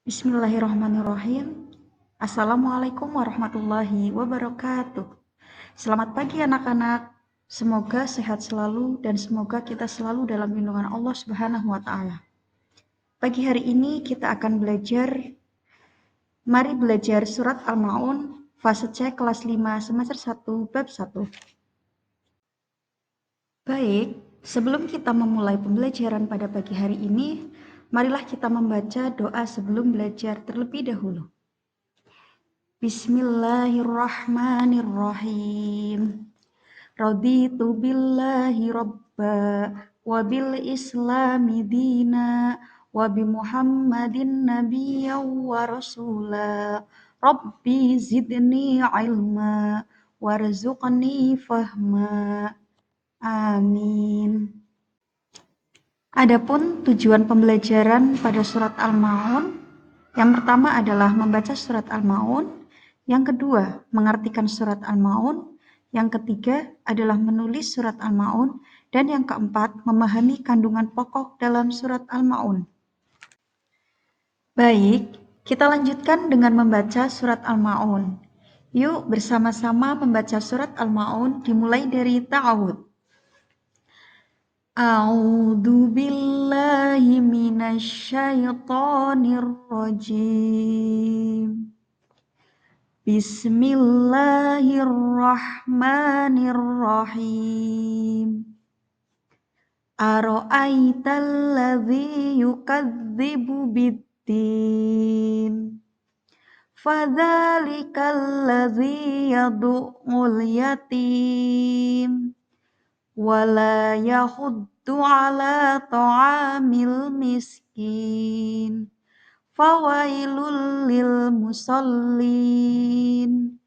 Bismillahirrahmanirrahim. Assalamualaikum warahmatullahi wabarakatuh. Selamat pagi anak-anak. Semoga sehat selalu dan semoga kita selalu dalam lindungan Allah Subhanahu wa taala. Pagi hari ini kita akan mari belajar surat Al-Maun fase C kelas 5 semester 1 bab 1. Baik, sebelum kita memulai pembelajaran pada pagi hari ini, marilah kita membaca doa sebelum belajar terlebih dahulu. Bismillahirrahmanirrahim. Raditu billahi rabba wa bil islami dina wa bi Muhammadin nabiyyan wa rasula. Rabbi zidni ilma warzuqni fahma. Amin. Adapun tujuan pembelajaran pada surat Al-Maun, yang pertama adalah membaca surat Al-Maun, yang kedua mengartikan surat Al-Maun, yang ketiga adalah menulis surat Al-Maun, dan yang keempat memahami kandungan pokok dalam surat Al-Maun. Baik, kita lanjutkan dengan membaca surat Al-Maun. Yuk bersama-sama membaca surat Al-Maun dimulai dari ta'awud. A'udzu billahi minasyaitonir rajim. Bismillahirrahmanirrahim. Ara'aital ladzi yukadzibu biddin. Fadzalikal ladzi yad'ul yatim. Wala yahuddu ala ta'amil miskin. Fawailul lil musallin.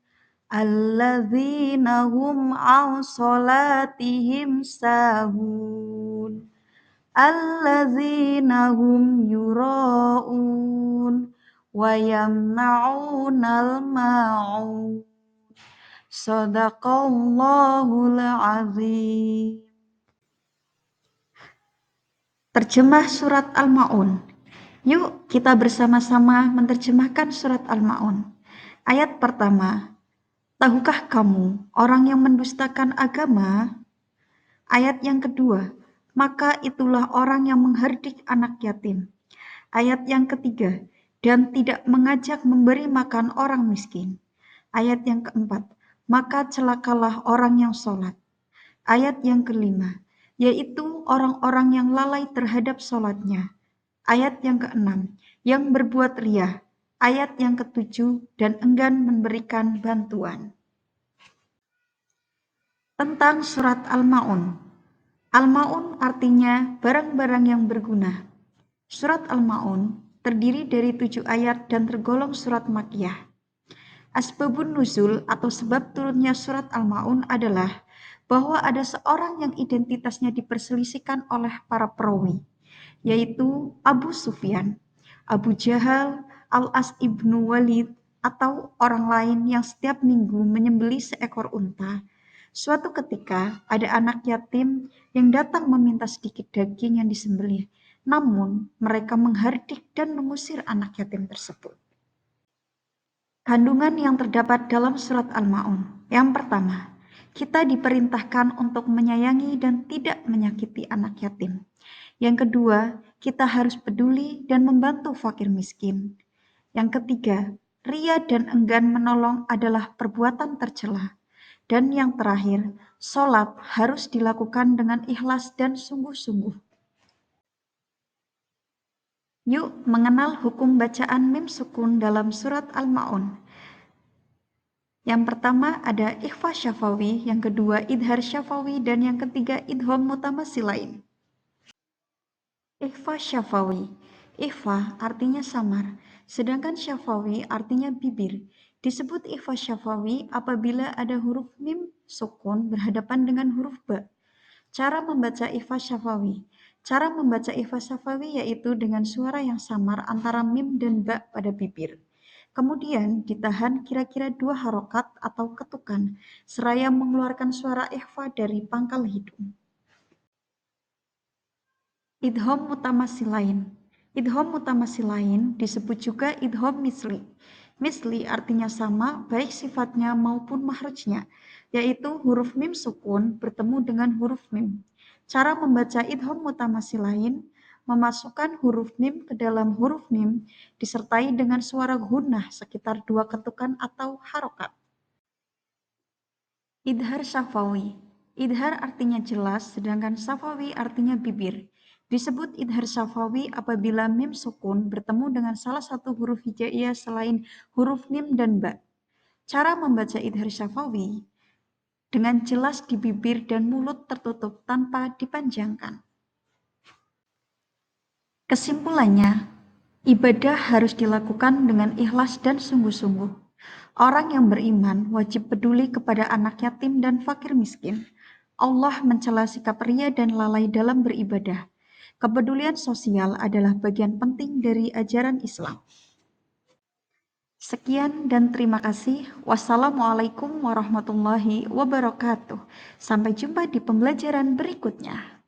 Alladzina hum an salatihim sahun. Alladzina hum yura'un. Wa yamna'unal ma'un. Shadaqallahul azim. Terjemah surat Al-Maun. Yuk kita bersama-sama menerjemahkan surat Al-Maun. Ayat pertama. Tahukah kamu orang yang mendustakan agama? Ayat yang kedua. Maka itulah orang yang menghardik anak yatim. Ayat yang ketiga. Dan tidak mengajak memberi makan orang miskin. Ayat yang keempat. Maka celakalah orang yang sholat. Ayat yang kelima, yaitu orang-orang yang lalai terhadap sholatnya. Ayat yang keenam, yang berbuat riya. Ayat yang ketujuh, dan enggan memberikan bantuan. Tentang surat Al-Maun. Al-Maun artinya barang-barang yang berguna. Surat Al-Maun terdiri dari 7 ayat dan tergolong surat Makkiyah. Asbabun nuzul atau sebab turunnya surat Al-Maun adalah bahwa ada seorang yang identitasnya diperselisihkan oleh para perawi, yaitu Abu Sufyan, Abu Jahal, Al-As ibnu Walid, atau orang lain yang setiap minggu menyembelih seekor unta. Suatu ketika ada anak yatim yang datang meminta sedikit daging yang disembelih, namun mereka menghardik dan mengusir anak yatim tersebut. Kandungan yang terdapat dalam surat Al-Maun. Yang pertama, kita diperintahkan untuk menyayangi dan tidak menyakiti anak yatim. Yang kedua, kita harus peduli dan membantu fakir miskin. Yang ketiga, ria dan enggan menolong adalah perbuatan tercela. Dan yang terakhir, sholat harus dilakukan dengan ikhlas dan sungguh-sungguh. Yuk mengenal hukum bacaan mim sukun dalam surat Al-Maun. Yang pertama ada ikhfa syafawi, yang kedua idhar syafawi, dan yang ketiga idgham mutamatsilain. Ikhfa syafawi. Ikhfa artinya samar, sedangkan syafawi artinya bibir. Disebut ikhfa syafawi apabila ada huruf mim sukun berhadapan dengan huruf ba. Cara membaca ikhfa syafawi. Cara membaca ikhfa syafawi yaitu dengan suara yang samar antara mim dan ba pada bibir. Kemudian ditahan kira-kira 2 harokat atau ketukan, seraya mengeluarkan suara ikhfa dari pangkal hidung. Idgham mutamatsilain. Idgham mutamasil lain disebut juga idgham misli. Misli artinya sama baik sifatnya maupun makhrajnya, yaitu huruf mim sukun bertemu dengan huruf mim. Cara membaca idgham mutamasil lain, memasukkan huruf mim ke dalam huruf mim disertai dengan suara gunnah sekitar 2 ketukan atau harokat. Idhar syafawi. Idhar artinya jelas, sedangkan syafawi artinya bibir. Disebut idhar syafawi apabila mim sukun bertemu dengan salah satu huruf hijaiyah selain huruf mim dan ba. Cara membaca idhar syafawi dengan jelas di bibir dan mulut tertutup tanpa dipanjangkan. Kesimpulannya, ibadah harus dilakukan dengan ikhlas dan sungguh-sungguh. Orang yang beriman wajib peduli kepada anak yatim dan fakir miskin. Allah mencela sikap ria dan lalai dalam beribadah. Kepedulian sosial adalah bagian penting dari ajaran Islam. Sekian dan terima kasih. Wassalamualaikum warahmatullahi wabarakatuh. Sampai jumpa di pembelajaran berikutnya.